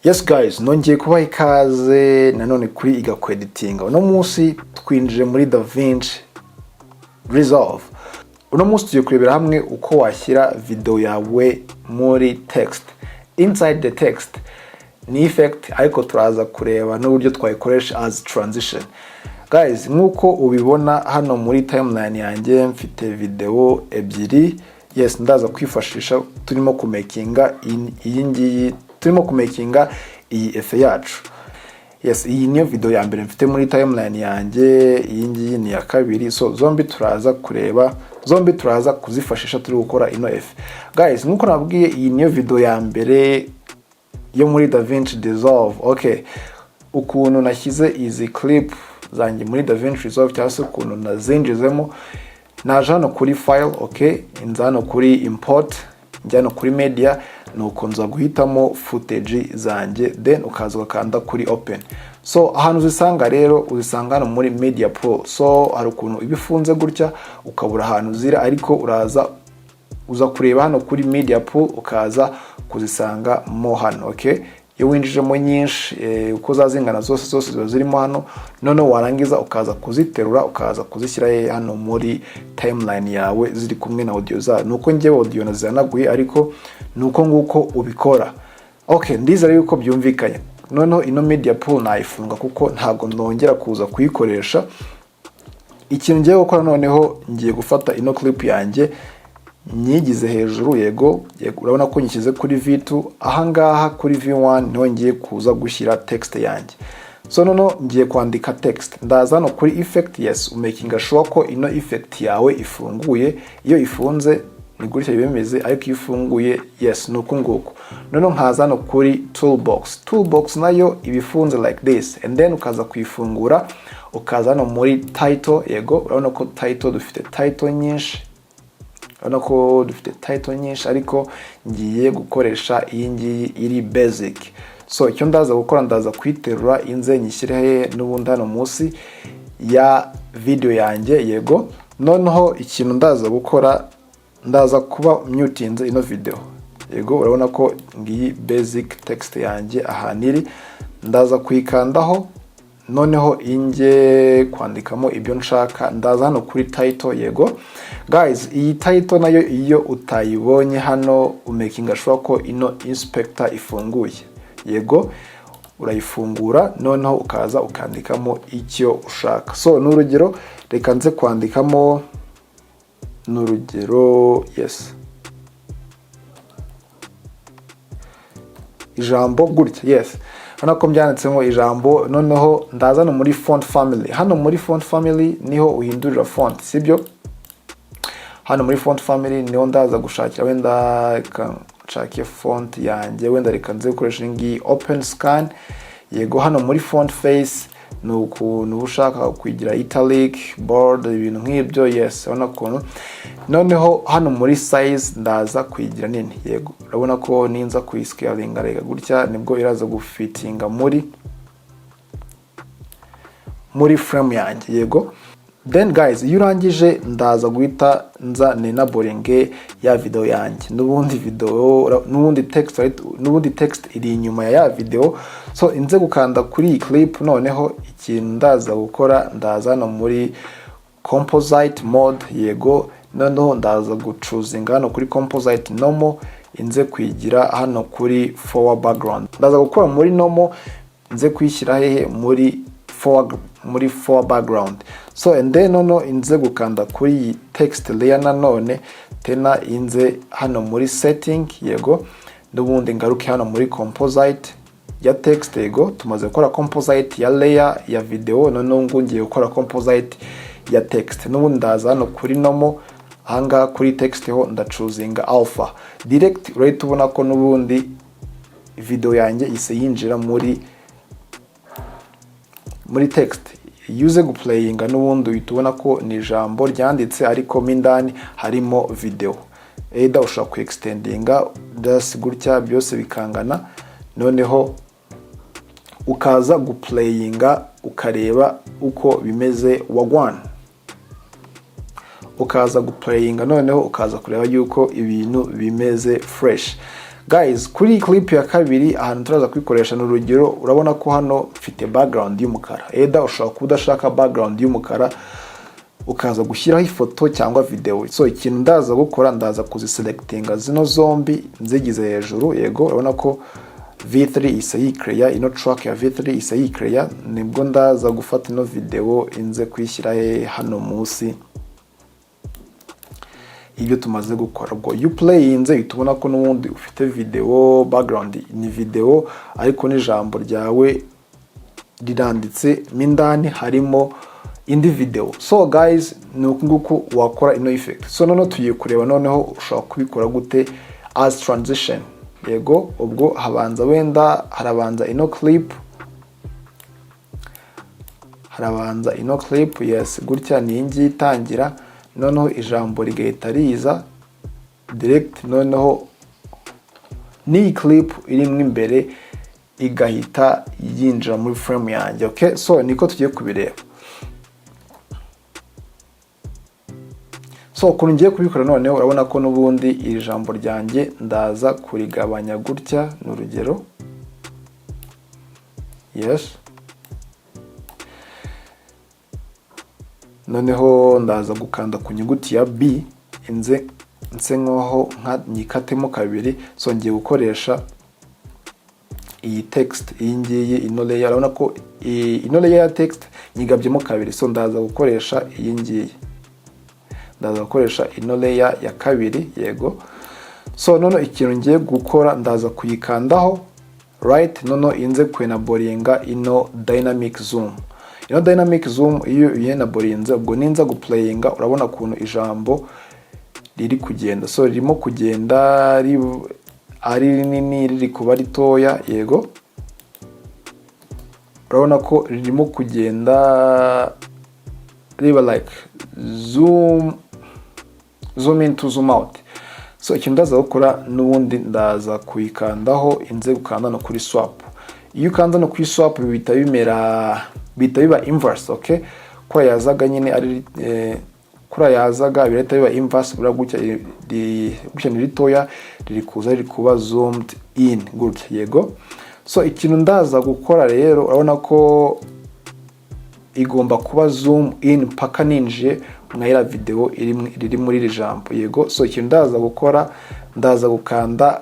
Yes guys, nongeye kubaha ikaze nanone kuri Igako editing. Uno munsi twinjije muri Davinci Resolve. Uno munsi tugiye kurebera hamwe uko washyira video yawe muri text. Inside the text ni effect ariko turaza kureba n'uburyo twayikoresha as transition. Guys, nkuko ubibona hano muri timeline yanjye mfite video ebyiri. Yes, ndaza kwifashisha turimo kumakinga iyi efe yacu. Yes, iyi niyo video ya mbere mfite muri timeline yanjye, iyi ngiyi ni ya kabiri. So zombi turaza kuzifashisha turi gukora ino efe. Guys, nkuko nabwiye iyi niyo video ya mbere yo muri Davinci Resolve. Okay, ukuntu nashyize izi clip zanjye muri Davinci Resolve cyangwa se ukuntu nazinjizemo, naje hano kuri file, okay, inza hano kuri import, njyano kuri media, nuko nza guhitamo footage zanjye, then ukaza ukanda kuri open. So ahantu uzisanga rero uzisanga hano muri media pro. So hari ukuntu ibifunze gutya ukabura ahantu zira, ariko uza kureba hano kuri media pro ukaza kuzisanga mo hano. Okay, iyo winjijemo nyinshi uko zazingana zose ziba zirimo hano, none warangiza ukaza kuziterura ukaza kuzishyira hano muri timeline yawe ziri kumwe na audio za. Nuko njye audio nazanaguye, ariko nuko nguko ubikora. Okay, ndizera yuko byumvikanye. Noneho ino media pool nayifunga kuko ntabwo ndongera kuza kuyikoresha. Ikintu ngiye gukora noneho, ngiye gufata ino clip yanjye nyigize hejuru. Yego urabona ko nyishyize kuri V2. Ahangaha kuri V1 niho ngiye kuza gushyira text yanjye. So noneho ngiye kwandika text. Ndaza hano kuri effect. Yes, umakinga sure ko ino effect yawe ifunguye. Iyo ifunze ni gutya bimeze, ariko iyo ifunguye yes nuko nguko. Noneho nkaza hano kuri toolbox nayo ibifunze like this, and then ukaza kuyifungura ukaza hano muri title. Yego urabona ko title dufite title nyinshi, ariko ngiye gukoresha iyi ngiyi iri basic. So icyo ndaza gukora, ndaza kwiterura inze nyishyire n'ubundi hano munsi ya video yanjye. Yego noneho ikintu ndaza gukora, ndaza kuba mutinze ino video. Yego urabona ko ngiyi basic text yanjye ahaniri, ndaza kuyikandaho. Noneho inge kwandikamo ibyo nshaka, ndaza hano kuri title. Yego guys, iyi title nayo iyo utayibonye hano umakinga sure ko ino inspector ifunguye. Yego urayifungura, noneho ukaza ukandikamo icyo ushaka. So n'urugero reka nze kwandikamo n'urugero, yes, Ijambo gutya. Yes, hano ko byanditsemo Ijambo. Noneho ndaza no muri font family. Hano muri font family niho uhindurira font, sibyo? Hano muri font family niho ndaza gushakira, wenda nshake font yanjye, wenda reka nze gukoresha ingi open scan. Yego hano muri font face nuko ushaka kwigira italic, bold, ibintu nk'ibyo. Yes, urabona ko. Noneho hano muri size ndaza kwigira nini. Yego urabona ko ninza kuyiscalinga rega gutya nibwo iraza gufitinga muri frame yanjye. Yego then guys, iyo urangije ndaza guhita nza nenaboringe ya video yanjye. Nubundi text iri inyuma ya video. So inze gukanda kuri clip. Noneho ikintu ndaza gukora, ndaza no muri composite mode. Yego noneho ndaza guchuzinga hano kuri composite normal, inze kwigira hano kuri forward background. Ndaza gukora muri normal, inze kwishyira muri forward background. So and then inze gukanda kuri text layer nanone, tena inze hano muri setting. Yego n'ubundi ngaruke hano muri composite ya text. Yego tumaze gukora composite ya layer ya video, noneho ngiye gukora composite ya text. N'ubundi ndaza hano kuri normal, hanga kuri text ho ndachuzinga alpha direct. Right, ubona ko n'ubundi video yanjye ise yinjira muri text. Use guplayinga n'ubundi uhitubona ko ni ijambo ryanditse, ariko mindani harimo video. Either ushaka ku extendinga das gutya byose bikangana, noneho ukaza guplayinga ukareba uko bimeze wagwan. Ukaza guplayinga noneho ukaza kureba yuko ibintu bimeze fresh. Guys, kuri clip ya kabiri ahantu turaza kwikoresha n'urugero, urabona ko hano mfite background y'umukara. Eda ushaka kudashaka background y'umukara ukaza gushyiraho ifoto cyangwa video. So ikintu ndaza gukora, ndaza kuziselectinga zino zombi nzigize hejuru. Yego, urabona ko V3 isa yicreya, ino track ya V3 isa yicreya. Nibwo ndaza gufata ino video inze kwishyira hano munsi ibyo tumaze gukora. Ubwo you playinze itubona ko n'ubundi ufite video, background ni video ariko n'ijambo ryawe riranditse mindani harimo indi video. So guys, nuko nguko wakora ino effect. So none tugiye kureba noneho ushobora kubikora gute as transition. Yego, ubwo habanza wenda harabanza ino clip, yes, gutya ni ingi itangira, noneho ijambo rigahita riza direct, noneho ni clip irimo imbere igahita yinjira muri frame yanjye. Okay, so niko tugiye kubireba. So ukuntu ngiye kubikora noneho, urabona ko n'ubundi iri jambo ryanjye ndaza kurigabanya gutya n'urugero. Yes, noneho ndaza gukanda ku nyuguti ya B nse nkoho nyikatemo kabiri. So ngiye gukoresha iyi text, iyi ngiyi ino layer, urabona ko ino layer ya text nyigabyemo kabiri. So ndaza gukoresha iyi ngiyi, ndaza gukoresha ino layer ya kabiri. Yego, so noneho ikintu ngiye gukora, ndaza kuyikandaho right, noneho inze kwenaboringa ino dynamic zoom. Ino dynamic zoom iyo uyenaborinze, ubwo ninza guplayinga urabona ukuntu ijambo riri kugenda. So ririmo kugenda ari rinini, riri kuba ritoya. Yego, urabona ko ririmo kugenda riba like zoom in to zoom out. So ikintu ndaza gukora n'ubundi ndaza kuyikandaho inze gukanda no kuri swap. Iyo ukanda no kuri swap bihita biba inverse. Okay, kwa yazaga nyine ari kura yazaga bireta biba inverse, bura gutya ni ritoya riri kuba zoomed in gutya. Yego, so ikintu ndaza gukora rero, urabona ko igomba kuba zoom in paka ninjiye mwira video iri muri iri jambo. Yego, so ikintu ndaza gukora, ndaza gukanda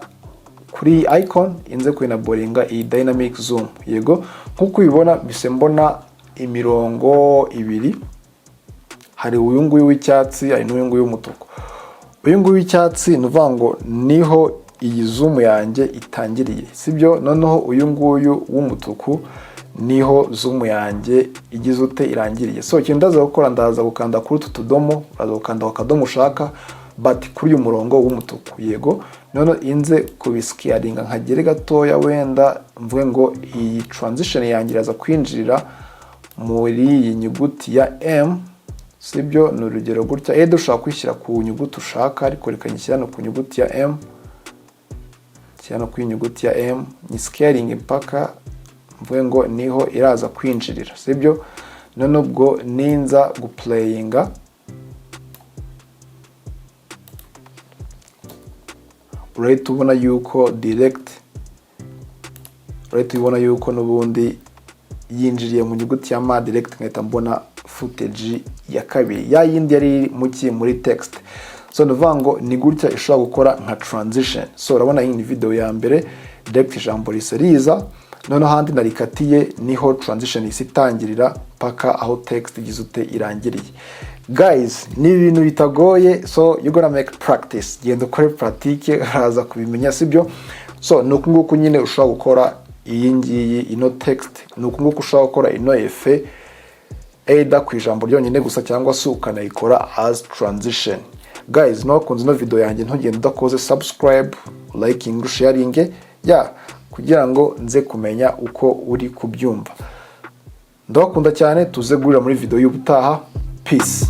kuri icon inze kwenaboringa iyi dynamic zoom. Yego, nkuko ubibona bise mbona imirongo ibiri, hari uyu nguyu w'icyatsi, hari n'uyu nguyu w'umutuku. Uyu nguyu w'icyatsi nuvuga ngo niho iyi zoom yanjye itangiriye, sibyo? Noneho uyu nguyu w'umutuku niho zoom yanjye igize ute irangiriye. So ikintu ndaza gukora, ndaza gukanda kuri utu tudomo, ndaza gukanda akadomo ushaka but kuri uyu murongo w'umutuku. Yego, noneho inze kubiscalinga nkagere gatoya, wenda mvuge ngo iyi transition yanjye iraza kwinjirira muri iyi nyuguti ya M, sibyo? Ni urugero gutya. Edo ushaka kwishyira ku nyuguti ushaka, ariko reka nyishyira no ku nyuguti ya M, cyane ku nyuguti ya M, ni scaling impaka mvuge ngo niho iraza kwinjirira, sibyo? None ubwo ninza guplayinga, urahita ubona yuko direct, urahita ubona yuko n'ubundi yinjiriye mu nyuguti ya ma direct, nkahita mbona footage ya kabiri ya yindi yari muri text. So ndavuga ngo ni gutya ishobora gukora nka transition. So urabona iyi ni video ya mbere, direct ijambo riseriza, noneho handi narikatiye niho transition isitangirira paka aho text igizute irangiriye. Guys, ni ibintu bitagoye, so you gonna make practice. Genda ukore pratique uraza kubimenya, sibyo? So nuko nguko nyine ushobora gukora iyi ngiyi ino text, nuko nguko ushobora gukora ino efe either ku ijambo ryonyine gusa cyangwa se ukanayikora as transition. Guys, nakunze no video yanjye, ntugende udakoze subscribe, liking, sharing, kugira ngo nze kumenya uko uri kubyumva. Ndabakunda cyane, tuze gurira muri video y'ubutaha. Peace.